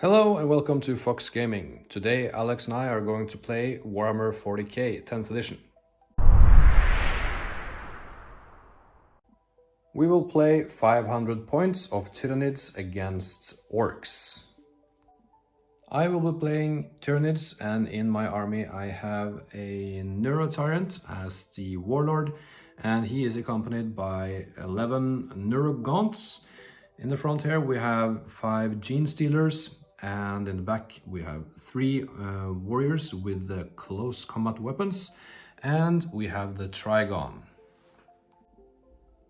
Hello and welcome to Fox Gaming. Today Alex and I are going to play Warhammer 40k 10th edition. We will play 500 points of Tyranids against Orks. I will be playing Tyranids, and in my army I have a Tyrant as the warlord, and he is accompanied by 11 Neurogaunts. In the front here we have 5 Gene Stealers, and in the back we have 3 warriors with the close combat weapons, and we have the Trigon.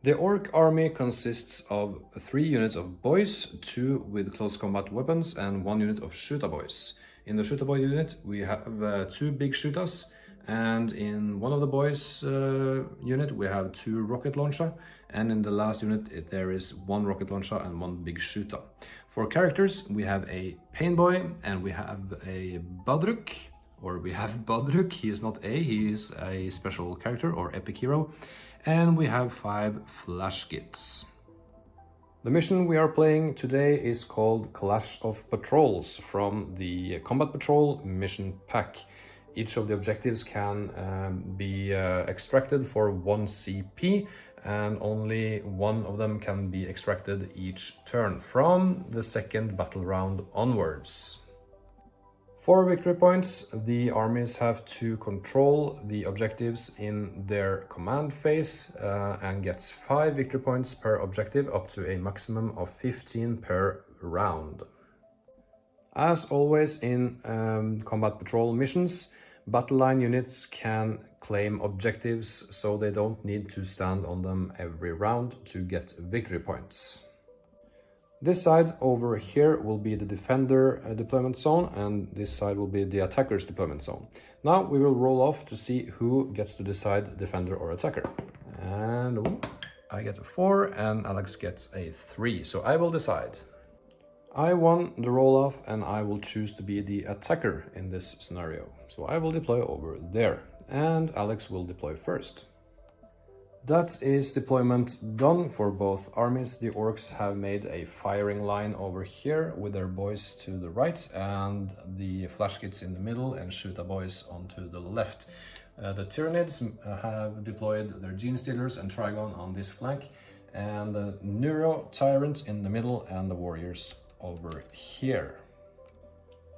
The Orc army consists of 3 units of boys, 2 with close combat weapons and 1 unit of Shoota boys. In the Shoota boy unit we have 2 big Shootas, and in one of the boys unit we have 2 rocket launcher, and in the last unit there is 1 rocket launcher and 1 big Shoota. For characters we have a Pain Boy and we have a Badruk, he is not he is a special character or epic hero, and we have 5 Flashkits. The mission we are playing today is called Clash of Patrols from the Combat Patrol mission pack. Each of the objectives can be extracted for 1 CP, and only one of them can be extracted each turn from the second battle round onwards. For victory points, the armies have to control the objectives in their command phase and gets 5 victory points per objective, up to a maximum of 15 per round. As always in combat patrol missions, battle line units can claim objectives, so they don't need to stand on them every round to get victory points. This side over here will be the defender deployment zone, and this side will be the attacker's deployment zone. Now we will roll off to see who gets to decide defender or attacker. And I get a 4 and Alex gets a 3, so I will decide. I won the roll off and I will choose to be the attacker in this scenario. So I will deploy over there and Alex will deploy first. That is deployment done for both armies. The Orcs have made a firing line over here with their boys to the right and the Flashkits in the middle and Shoota boys onto the left. The Tyranids have deployed their Gene Stealers and Trigon on this flank, and the Tyrant in the middle and the warriors over here.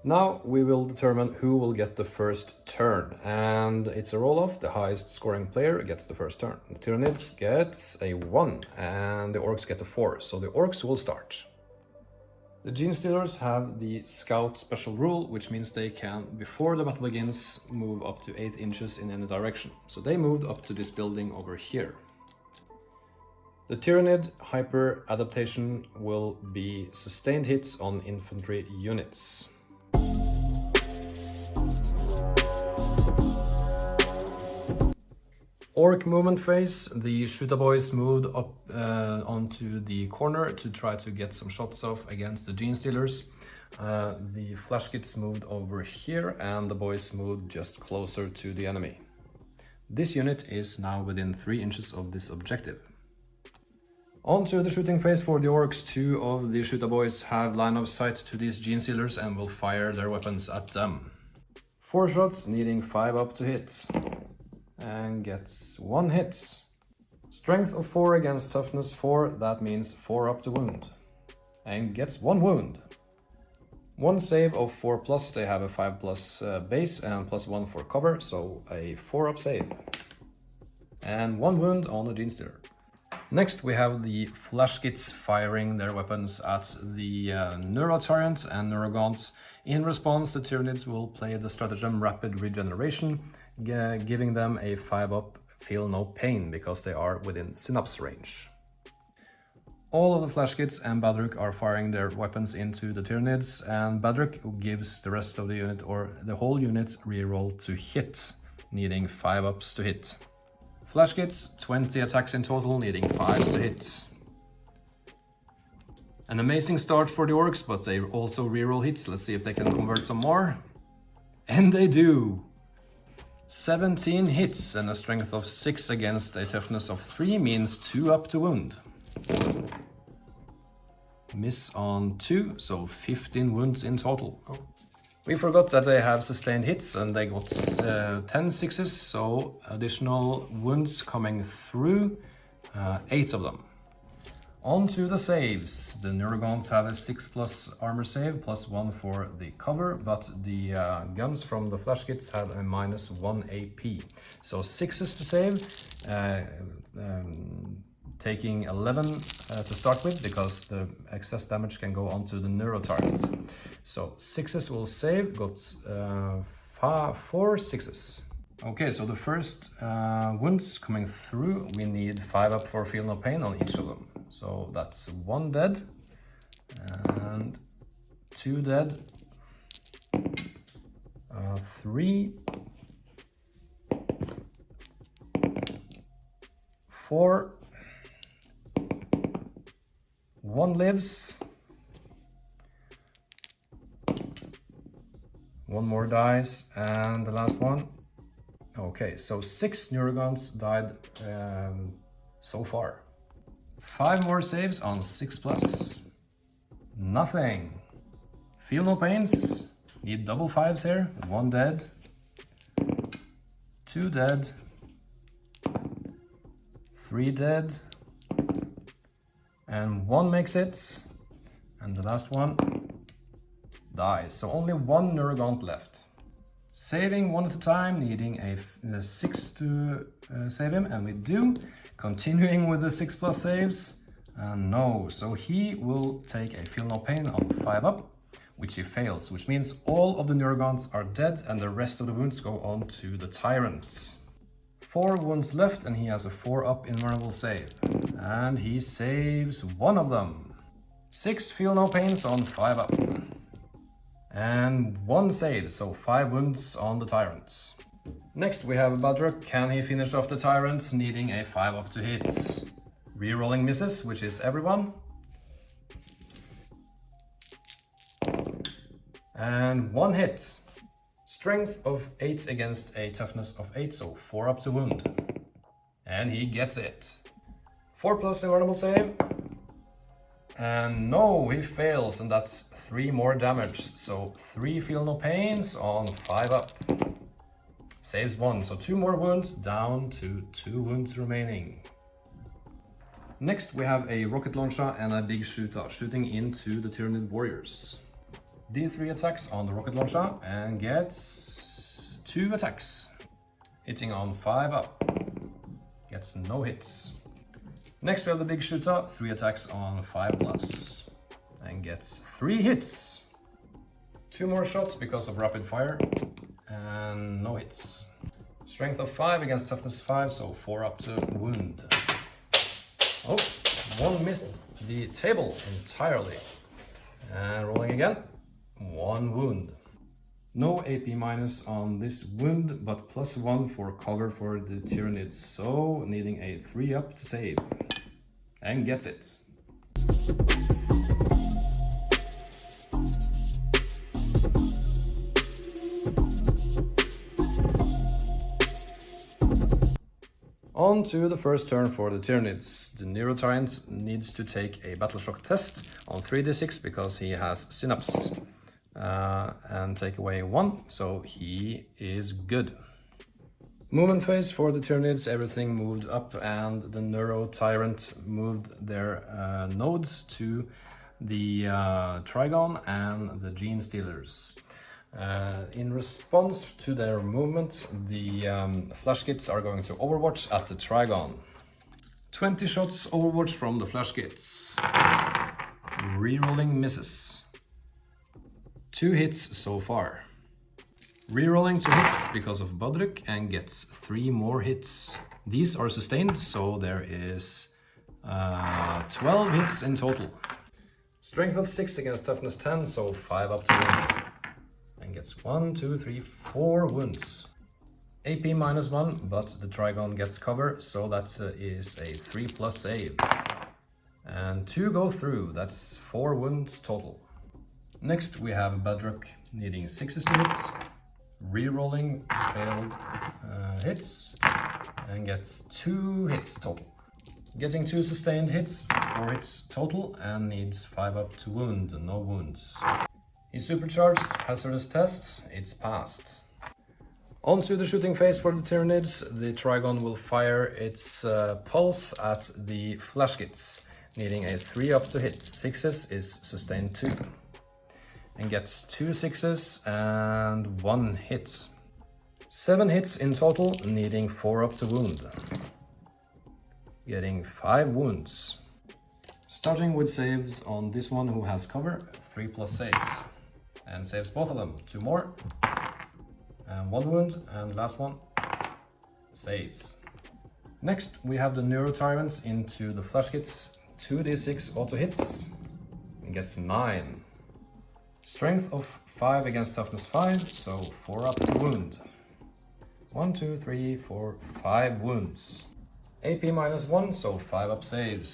Now we will determine who will get the first turn, and it's a roll-off. The highest scoring player gets the first turn. The Tyranids gets a 1 and the Orcs get a 4, so the Orcs will start. The Gene Stealers have the Scout special rule, which means they can, before the battle begins, move up to 8 inches in any direction. So they moved up to this building over here. The Tyranid hyper adaptation will be sustained hits on infantry units. Orc movement phase, the Shoota boys moved up onto the corner to try to get some shots off against the Gene Stealers. The Flashkits moved over here and the boys moved just closer to the enemy. This unit is now within 3 inches of this objective. Onto the shooting phase for the Orcs. 2 of the Shoota boys have line of sight to these Gene Stealers and will fire their weapons at them. 4 shots, needing 5 up to hit. And gets 1 hit. Strength of 4 against toughness 4, that means 4 up to wound. And gets 1 wound. 1 save of 4+, they have a 5+ base and +1 for cover, so a 4 up save. And 1 wound on the Gene Stealer. Next we have the Flashkits firing their weapons at the Tyrant and Neurogaunts. In response, the Tyranids will play the stratagem Rapid Regeneration, giving them a 5 up Feel No Pain because they are within synapse range. All of the Flashkits and Badruk are firing their weapons into the Tyranids, and Badruk gives the rest of the unit or the whole unit reroll to hit, needing 5 ups to hit. Flashkits, 20 attacks in total, needing 5 to hit. An amazing start for the Orcs, but they also reroll hits. Let's see if they can convert some more. And they do! 17 hits and a strength of 6 against a toughness of 3 means 2 up to wound. miss on 2, so 15 wounds in total. Oh. We forgot that they have sustained hits and they got 10 sixes, so additional wounds coming through, 8 of them. On to the saves. The Neurogons have a 6+ armor save, +1 for the cover, but the guns from the flash kits have a -1 AP. So 6s to save, taking 11 to start with, because the excess damage can go onto the Neurotyrant. So 6s will save, got 4 6s. Okay, so the first wounds coming through, we need 5 up for feel no pain on each of them. So that's 1 dead, and 2 dead, 3, 4, 1 lives, 1 more dies, and the last one. Okay, so 6 Neurogons died so far. 5 more saves on 6+. Nothing. Feel no pains. Need double 5s here. 1 dead. 2 dead. 3 dead. And 1 makes it. And the last one dies. So only 1 Neurogaunt left. Saving 1 at a time, needing a 6 to save him, and we do. Continuing with the 6+ saves, no, so he will take a feel no pain on 5 up, which he fails, which means all of the Neurogons are dead and the rest of the wounds go on to the Tyrants. 4 wounds left and he has a 4 up invulnerable save, and he saves 1 of them. 6 feel no pains on 5 up. And 1 save, so 5 wounds on the Tyrants. Next we have Badruk. Can he finish off the Tyrants, needing a 5 up to hit? Rerolling misses, which is everyone. And 1 hit. Strength of 8 against a toughness of 8, so 4 up to wound. And he gets it. 4+ invulnerable save. And no, he fails, and that's 3 more damage, so 3 feel no pains on 5 up. Saves 1, so 2 more wounds, down to 2 wounds remaining. Next we have a rocket launcher and a big shooter shooting into the Tyranid warriors. D3 attacks on the rocket launcher and gets 2 attacks. Hitting on 5 up. Gets no hits. Next we have the big shooter, 3 attacks on 5+. And gets 3 hits. 2 more shots because of rapid fire. And no hits. Strength of 5 against toughness 5, so 4 up to wound. Oh, 1 missed the table entirely. And rolling again, 1 wound. No AP minus on this wound, but +1 for cover for the Tyranids, so needing a 3 up to save. And gets it. On to the first turn for the Tyranids. The Neurotyrant needs to take a battle shock test on 3d6 because he has synapse. And take away 1, so he is good. Movement phase for the Tyranids, everything moved up, and the Neurotyrant moved their nodes to the Trigon and the Gene Stealers. In response to their movement, the flash kits are going to overwatch at the Trigon. 20 shots overwatch from the flash kits. Rerolling misses. 2 hits so far. Rerolling 2 hits because of Badruk and gets 3 more hits. These are sustained, so there is 12 hits in total. Strength of 6 against toughness 10, so 5 up to wound. And gets 1, 2, 3, 4 wounds. AP -1, but the Trigon gets cover, so that is a 3+ save. And 2 go through, that's 4 wounds total. Next we have Badruk needing 6s to hit, re-rolling failed hits, and gets 2 hits total. Getting 2 sustained hits, 4 hits total, and needs 5 up to wound, no wounds. He's supercharged, hazardous test, it's passed. Onto the shooting phase for the Tyranids. The Trigon will fire its pulse at the Flashkits, needing a 3 up to hit. 6s is sustained 2. And gets 2 6s and 1 hit. 7 hits in total, needing 4 up to wound. Getting 5 wounds. Starting with saves on this one who has cover, 3 plus saves. And saves both of them, 2 more. And 1 wound, and last one, saves. Next we have the Tyranids into the Flashkits, 2d6 auto hits, and gets 9. Strength of 5 against toughness 5, so 4 up to wound. 1, 2, 3, 4, 5 wounds. AP -1, so 5 up saves.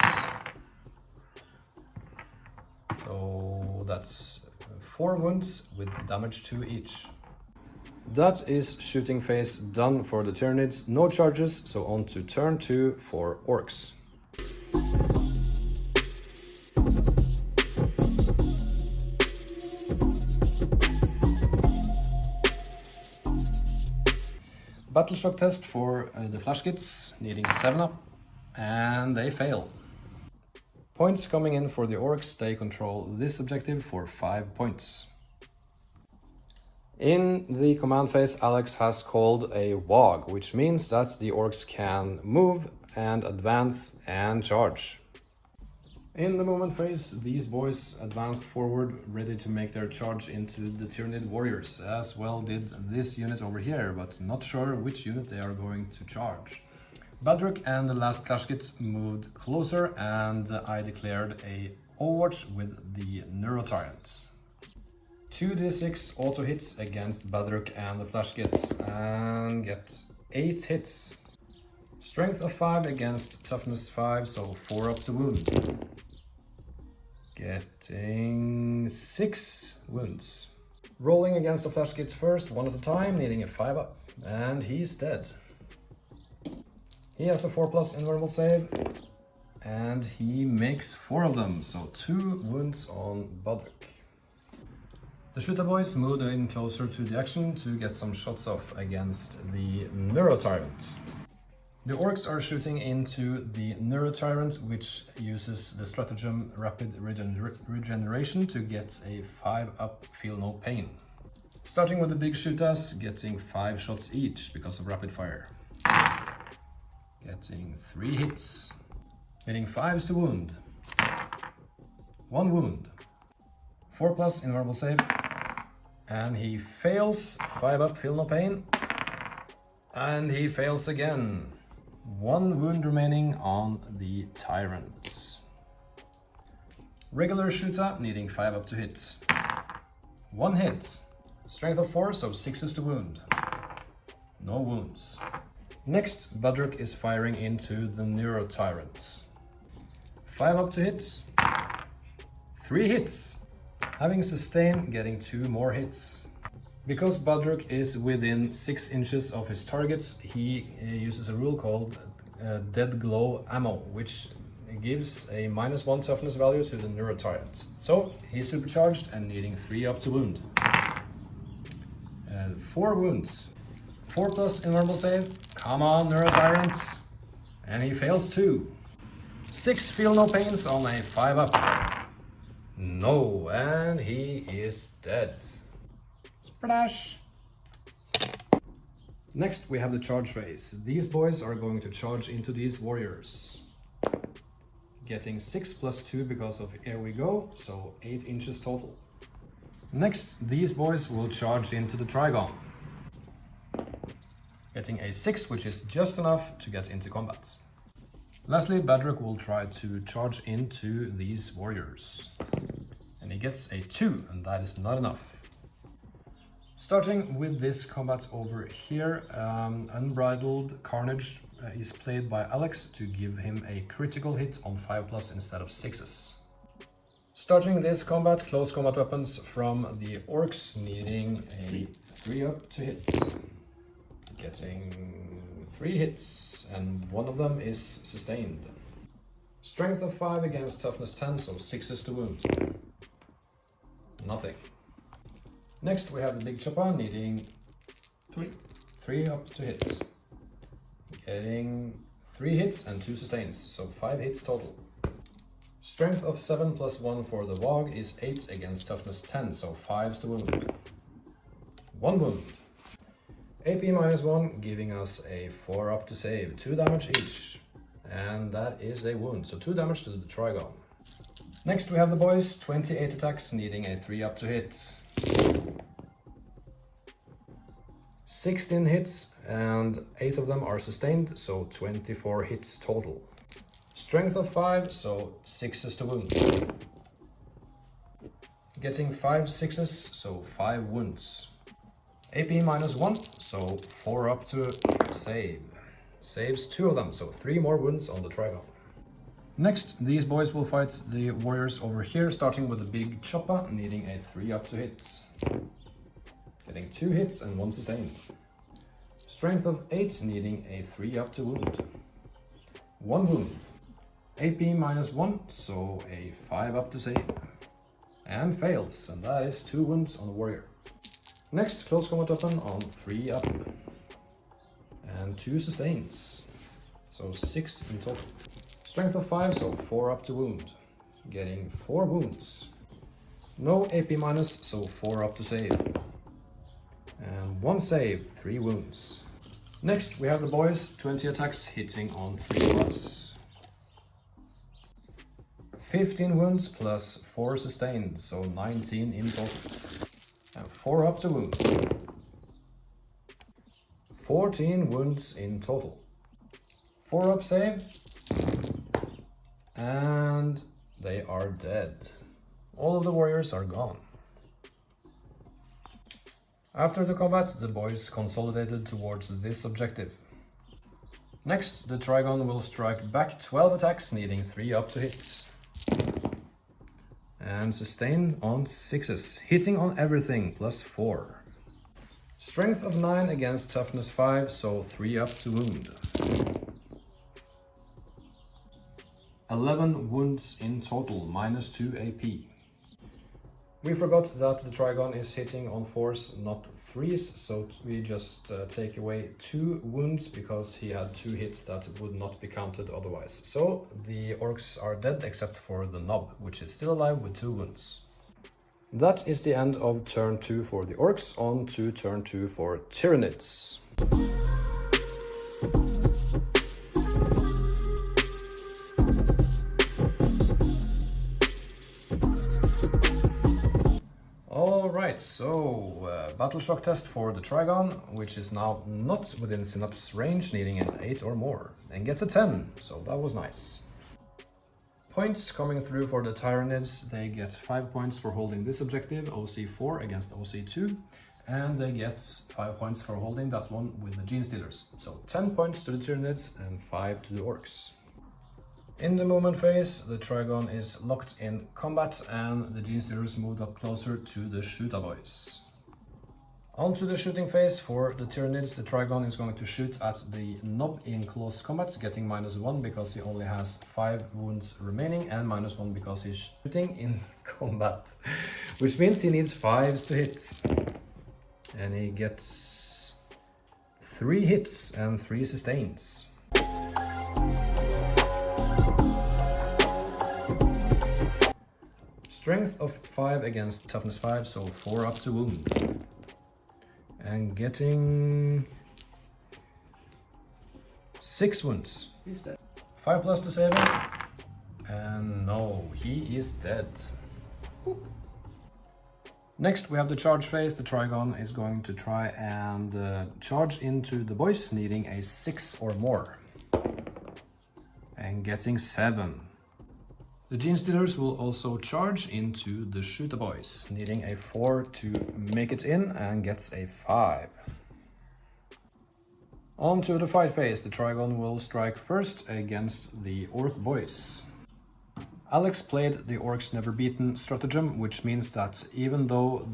So that's 4 wounds with damage 2 each. That is shooting phase done for the Tyranids. No charges, so on to turn 2 for Orks. Battle shock test for the Flashkits, needing 7 up, and they fail. Points coming in for the Orks, they control this objective for 5 points. In the command phase, Alex has called a WOG, which means that the Orks can move and advance and charge. In the movement phase, these boys advanced forward, ready to make their charge into the Tyranid warriors, as well did this unit over here, but not sure which unit they are going to charge. Badruk and the last Flashkit moved closer, and I declared a Overwatch with the Tyranids. 2d6 auto hits against Badruk and the Flashkits, and get 8 hits. Strength of 5 against toughness 5, so 4 up to wound. Getting 6 wounds. Rolling against the Flashkit first, one at a time, needing a 5 up, and he's dead. He has a 4+ invulnerable save, and he makes 4 of them, so 2 wounds on Badruk. The Shluta boys moved in closer to the action to get some shots off against the Tyrant. The Orks are shooting into the Tyrant, which uses the stratagem Rapid Regeneration to get a 5 up, feel no pain. Starting with the big Shlutas, getting 5 shots each because of rapid fire. Getting 3 hits. Getting 5s to wound. 1 wound. 4+ invulnerable save. And he fails. 5 up, feel no pain. And he fails again. 1 wound remaining on the Tyrants. Regular Shluta needing 5 up to hit. 1 hit. Strength of 4, so 6s to wound. No wounds. Next, Badruk is firing into the Tyrant. 5 up to hit. 3 hits. Having sustained, getting 2 more hits. Because Badruk is within 6 inches of his targets, he uses a rule called Dead Glow Ammo, which gives a -1 toughness value to the Tyrant. So he's supercharged and needing 3 up to wound. 4 wounds. 4+ invulnerable save. Come on, Tyrant. And he fails 2. 6 feel no pains on a 5 up. No, and he is dead. Splash! Next we have the charge phase. These boys are going to charge into these warriors. Getting 6 + 2 because of here we go, so 8 inches total. Next, these boys will charge into the Trigon. Getting a 6, which is just enough to get into combat. Lastly, Badruk will try to charge into these warriors. And he gets a 2, and that is not enough. Starting with this combat over here, Unbridled Carnage is played by Alex to give him a critical hit on 5+ instead of 6s. Starting this combat, close combat weapons from the Orks needing a 3 up to hit. Getting 3 hits, and 1 of them is sustained. Strength of 5 against toughness 10, so 6 is the wound. Nothing. Next we have the big chopper needing 3 up to hit. Getting 3 hits and 2 sustains, so 5 hits total. Strength of 7 plus 1 for the Wog is 8 against toughness 10, so 5 is the wound. 1 wound. AP minus 1, giving us a 4 up to save, 2 damage each. And that is a wound, so 2 damage to the Trigon. Next we have the boys, 28 attacks, needing a 3 up to hit. 16 hits and 8 of them are sustained, so 24 hits total. Strength of 5, so 6 is the wound. Getting 5 sixes, so 5 wounds. AP minus 1, so 4 up to save. Saves 2 of them, so 3 more wounds on the Trigon. Next, these boys will fight the warriors over here, starting with the big chopper, needing a 3 up to hit. Getting 2 hits and 1 sustained. Strength of 8, needing a 3 up to wound. 1 wound. AP minus 1, so a 5 up to save. And fails, and that is 2 wounds on the warrior. Next, close combat weapon on 3 up. And 2 sustains, so 6 in total. Strength of 5, so 4 up to wound. Getting 4 wounds. No AP minus, so 4 up to save. And 1 save, 3 wounds. Next, we have the boys, 20 attacks, hitting on 3 plus. 15 wounds plus 4 sustained, so 19 in total. And 4 up to wound. 14 wounds in total. 4 up save. And they are dead. All of the warriors are gone. After the combat, the boys consolidated towards this objective. Next, the Trigon will strike back 12 attacks, needing 3 up to hit. And sustained on 6s, hitting on everything, plus 4. Strength of 9 against toughness 5, so 3 up to wound. 11 wounds in total, minus 2 AP. We forgot that the Trigon is hitting on 4s, not 3s, so we just take away 2 wounds because he had 2 hits that would not be counted otherwise. So the Orks are dead except for the Knob, which is still alive with 2 wounds. That is the end of turn 2 for the Orks, on to turn 2 for Tyranids. Alright, so battle shock test for the Trigon, which is now not within Synapse range, needing an 8 or more, and gets a 10, so that was nice. Points coming through for the Tyranids, they get 5 points for holding this objective, OC4 against OC2, and they get 5 points for holding that one with the Gene Stealers. So 10 points to the Tyranids and 5 to the Orks. In the movement phase, the Trigon is locked in combat and the Gene Stealers moved up closer to the Shoota boys. On to the shooting phase for the Tyranids, the Trigon is going to shoot at the Knob in close combat, getting -1 because he only has 5 wounds remaining and -1 because he's shooting in combat, which means he needs 5s to hit. And he gets 3 hits and 3 sustains. Strength of 5 against toughness 5, so 4 up to wound. And getting 6 wounds. He's dead. 5 plus to save him. And no, he is dead. Boop. Next we have the charge phase. The Trigon is going to try and charge into the boys, needing a 6 or more. And getting 7. The Gene Stealers will also charge into the Shoota boys, needing a 4 to make it in, and gets a 5. On to the fight phase, the Trigon will strike first against the Ork boys. Alex played the Orks never beaten stratagem, which means that even though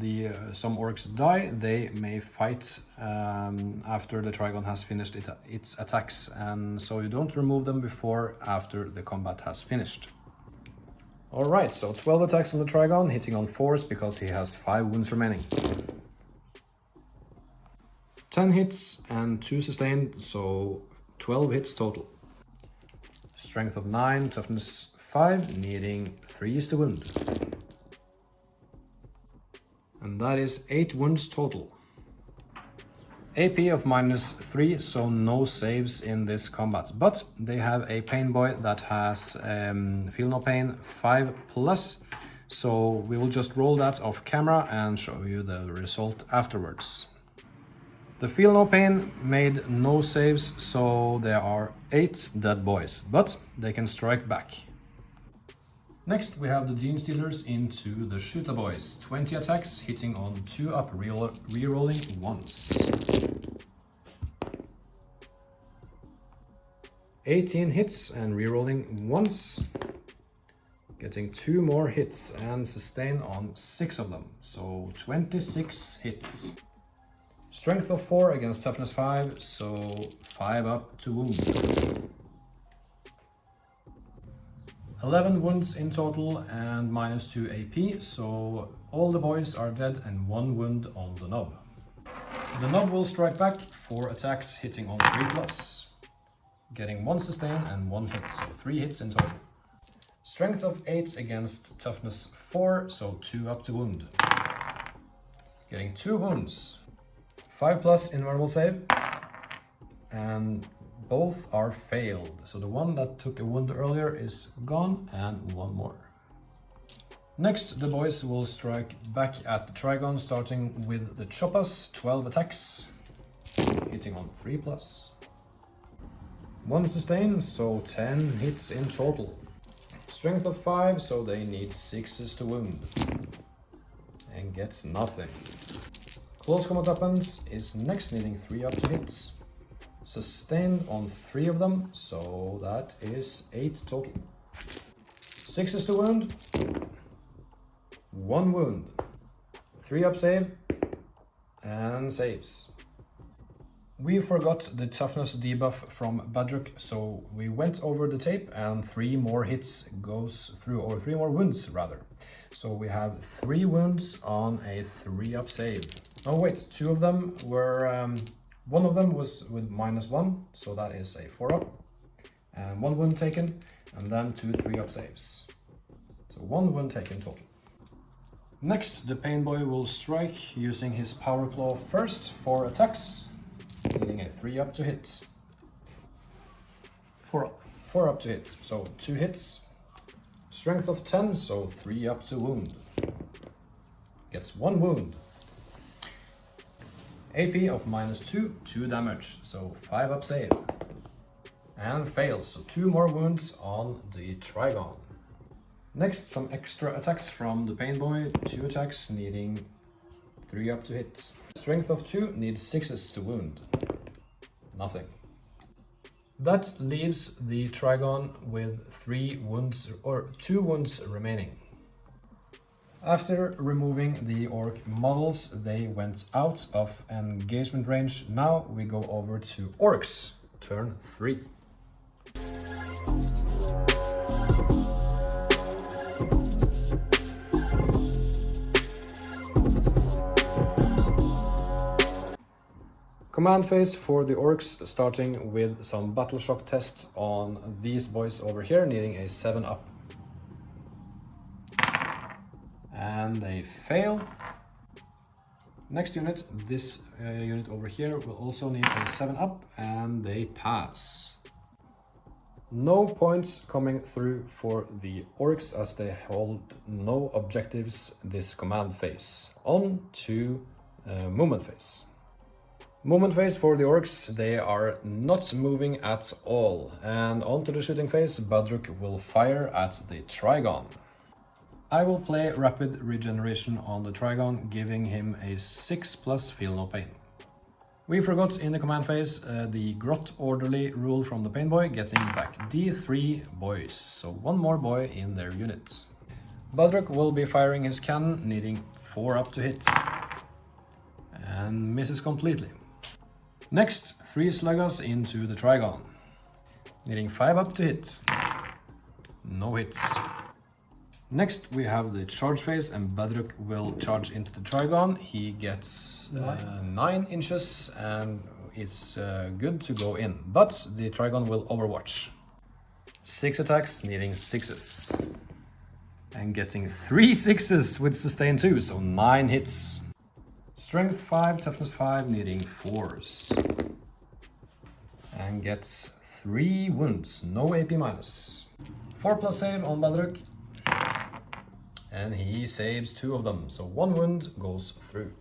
some Orks die, they may fight after the Trigon has finished its attacks, and so you don't remove them before after the combat has finished. Alright, so 12 attacks on the Trigon, hitting on 4s because he has 5 wounds remaining. 10 hits and 2 sustained, so 12 hits total. Strength of 9, toughness 5, needing 3 is the wound. And that is 8 wounds total. AP of -3, so no saves in this combat. But they have a pain boy that has feel no pain 5+, so we will just roll that off camera and show you the result afterwards. The feel no pain made no saves, so there are 8 dead boys, but they can strike back. Next we have the Gene Stealers into the Shooter Boys. 20 attacks, hitting on 2 up, rerolling once. 18 hits and rerolling once. Getting 2 more hits and sustain on 6 of them, so 26 hits. Strength of 4 against toughness 5, so 5 up to wound. 11 wounds in total and -2 AP, so all the boys are dead and 1 wound on the knob. The knob will strike back 4 attacks, hitting on 3+, getting 1 sustain and 1 hit, so 3 hits in total. Strength of 8 against toughness 4, so 2 up to wound. Getting 2 wounds. 5+ in normal save, and both are failed. So the one that took a wound earlier is gone, and 1 more. Next, the boys will strike back at the Trigon, starting with the Choppas. 12 attacks, hitting on 3+. 1 sustain, so 10 hits in total. Strength of 5, so they need 6s to wound, and gets nothing. Close combat weapons is next, needing 3 up to hits. Sustained on 3 of them, so that is 8 total. 6 is to wound, 1 wound, 3 up save, and saves. We forgot the toughness debuff from Badruk, so we went over the tape and 3 more hits goes through, or 3 more wounds rather. So we have 3 wounds on a 3 up save. Oh wait, 2 of them were, one of them was with -1, so that is a 4 up. And 1 wound taken, and then 2 3 up saves. So 1 wound taken total. Next, the Pain Boy will strike using his Power Claw first, 4 attacks, needing a 3 up to hit. 4 up. 4 up to hit, so 2 hits. Strength of 10, so 3 up to wound. Gets 1 wound. AP of -2, 2 damage, so 5 up save. And fails, so 2 more wounds on the Trigon. Next, some extra attacks from the Pain Boy. 2 attacks, needing 3 up to hit. Strength of 2, needs 6s to wound. Nothing. That leaves the Trigon with 3 wounds, or 2 wounds remaining. After removing the Ork models, they went out of engagement range. Now we go over to Orks, turn 3. Command phase for the Orks, starting with some battle shock tests on these boys over here, needing a 7 up. And they fail. Next unit, this unit over here, will also need a 7 up, and they pass. No points coming through for the Orks as they hold no objectives this command phase. On to movement phase. Movement phase for the Orks, they are not moving at all. And onto the shooting phase, Badruk will fire at the Trigon. I will play Rapid Regeneration on the Trigon, giving him a 6+ feel no pain. We forgot in the command phase the grot orderly rule from the pain boy, getting back D3 boys, so one more boy in their unit. Badruk will be firing his cannon, needing 4 up to hit, and misses completely. Next, 3 sluggers into the Trigon, needing 5 up to hit, no hits. Next we have the charge phase, and Badruk will charge into the Trigon. He gets 9 inches and it's good to go in, but the Trigon will overwatch. 6 attacks, needing 6s. And getting 3 6s with sustain 2, so 9 hits. Strength 5, toughness 5, needing 4s. And gets 3 wounds, no AP minus. 4+ save on Badruk. And he saves 2 of them, so 1 wound goes through.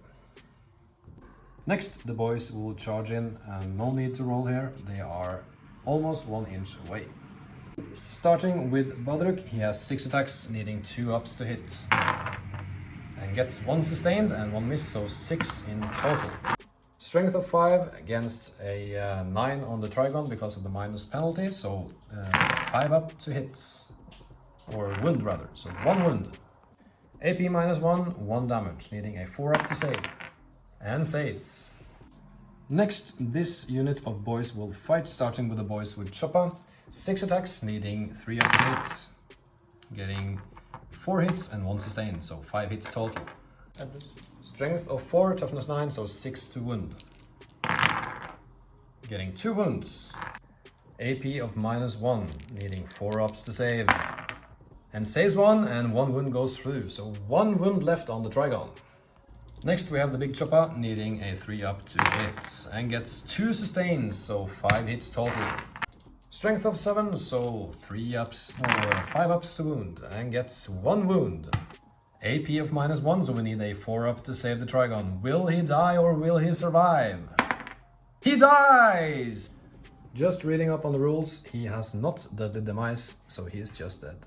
Next, the boys will charge in, and no need to roll here, they are almost 1 inch away. Starting with Badruk, he has 6 attacks, needing 2 ups to hit. And gets 1 sustained and 1 miss, so 6 in total. Strength of 5 against a 9 on the Trigon because of the minus penalty, so 5 up to hit. Or wound rather, so 1 wound. AP minus 1, 1 damage, needing a 4 up to save. And saves. Next, this unit of boys will fight, starting with the boys with Choppa. 6 attacks, needing 3 up to hit. Getting 4 hits and 1 sustain, so 5 hits total. Strength of 4, toughness 9, so 6 to wound. Getting 2 wounds. AP of minus 1, needing 4 ups to save. And saves 1, and 1 wound goes through, so 1 wound left on the Trigon. Next we have the big Choppa, needing a 3 up to hit, and gets 2 sustains, so 5 hits total. Strength of 7, so 3 ups or 5 ups to wound, and gets 1 wound. AP of minus 1, so we need a 4 up to save the Trigon. Will he die or will he survive? He dies! Just reading up on the rules, he has not deadly demise, so he is just dead.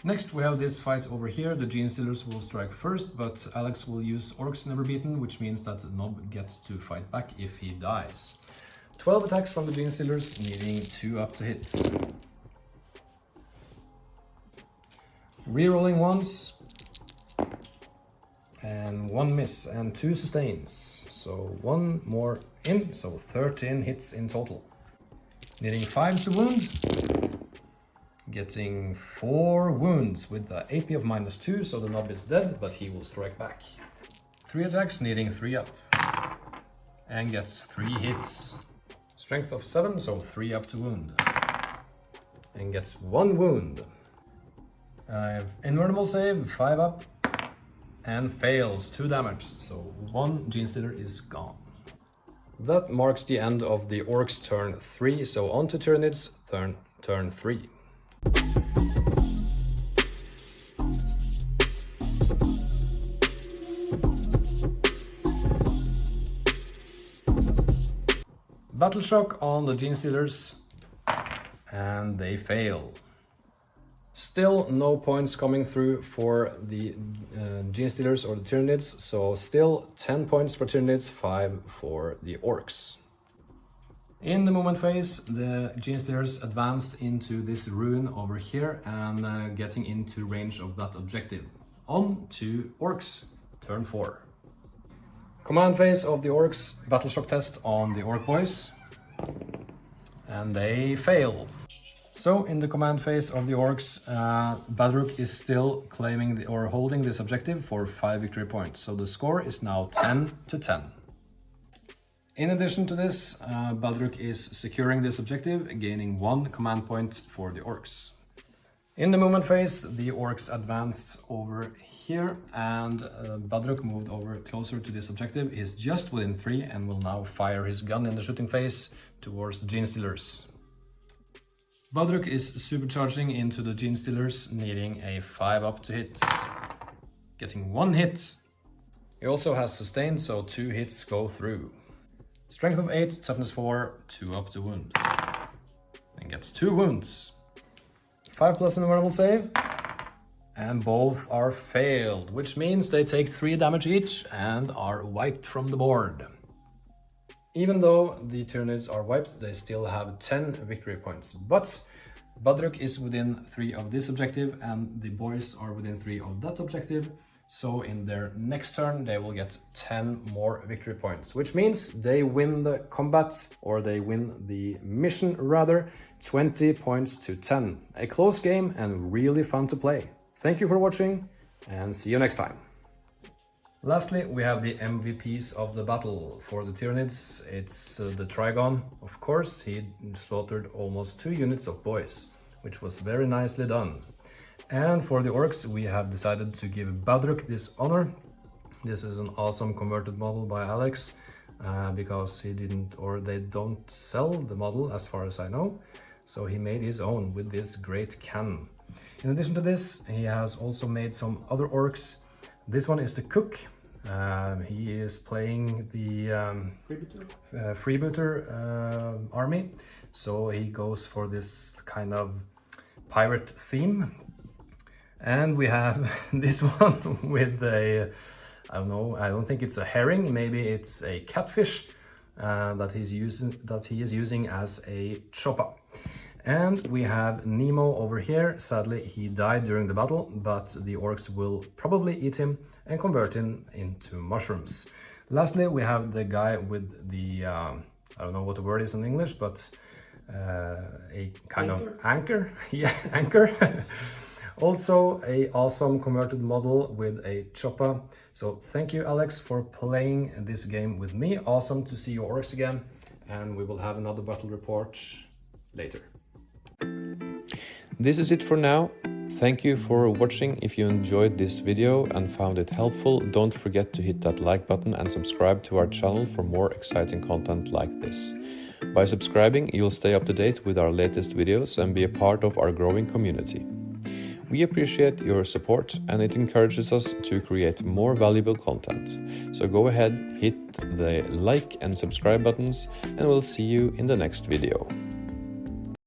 Next we have this fight over here. The Gene Stealers will strike first, but Alex will use Orks Never Beaten, which means that Nob gets to fight back if he dies. 12 attacks from the Gene Stealers, needing 2 up to hit. Rerolling once, and 1 miss, and 2 sustains. So 1 more in, so 13 hits in total. Needing 5 to wound. Getting 4 wounds with the AP of minus 2, so the Nob is dead, but he will strike back. 3 attacks, needing 3 up. And gets 3 hits. Strength of 7, so 3 up to wound. And gets 1 wound. Invulnerable save, 5 up. And fails 2 damage, so 1 Gene Stealer is gone. That marks the end of the Orcs turn 3, so on to Tyranids turn 3. Battle shock on the Gene Stealers, and they fail. Still no points coming through for the Gene Stealers or the Tyranids, so still 10 points for Tyranids, 5 for the Orcs. In the movement phase, the Gene Stealers advanced into this ruin over here and getting into range of that objective. On to Orcs, turn 4. Command phase of the Orcs, battle shock test on the Orc boys, and they fail. So in the command phase of the Orcs, Badruk is still claiming or holding this objective for 5 victory points, so the score is now 10 to 10. In addition to this, Badruk is securing this objective, gaining 1 command point for the Orcs. In the movement phase, the Orcs advanced over here, and Badruk moved over closer to this objective. He's just within 3 and will now fire his gun in the shooting phase towards the Gene Stealers. Badruk is supercharging into the Gene Stealers, needing a 5 up to hit, getting 1 hit. He also has sustained, so 2 hits go through. Strength of 8, toughness 4, 2 up to wound, and gets 2 wounds. 5+ invulnerable save, And both are failed, which means they take 3 damage each and are wiped from the board. Even though the Tyranids are wiped, they still have 10 victory points. But Badruk is within 3 of this objective and the boys are within 3 of that objective. So in their next turn, they will get 10 more victory points, which means they win the combat, or they win the mission rather, 20 points to 10. A close game and really fun to play. Thank you for watching and see you next time. Lastly, we have the MVPs of the battle. For the Tyranids, it's the Trigon, of course. He slaughtered almost 2 units of boys, which was very nicely done. And for the Orks, we have decided to give Badruk this honor. This is an awesome converted model by Alex, because he didn't, or they don't sell the model as far as I know. So he made his own with this great cannon. In addition to this, he has also made some other Orks. This one is the Cook. He is playing the freebooter army, so he goes for this kind of pirate theme. And we have this one with a, I don't know, I don't think it's a herring, maybe it's a catfish that he is using as a chopper. And we have Nemo over here. Sadly, he died during the battle, but the Orks will probably eat him and convert him into mushrooms. Lastly, we have the guy with the, I don't know what the word is in English, but a kind of anchor. Yeah, anchor. Also, a awesome converted model with a chopper. So thank you, Alex, for playing this game with me. Awesome to see your Orks again, and we will have another battle report later. This is it for now. Thank you for watching. If you enjoyed this video and found it helpful, don't forget to hit that like button and subscribe to our channel for more exciting content like this. By subscribing, you'll stay up to date with our latest videos and be a part of our growing community. We appreciate your support and it encourages us to create more valuable content. So go ahead, hit the like and subscribe buttons, and we'll see you in the next video.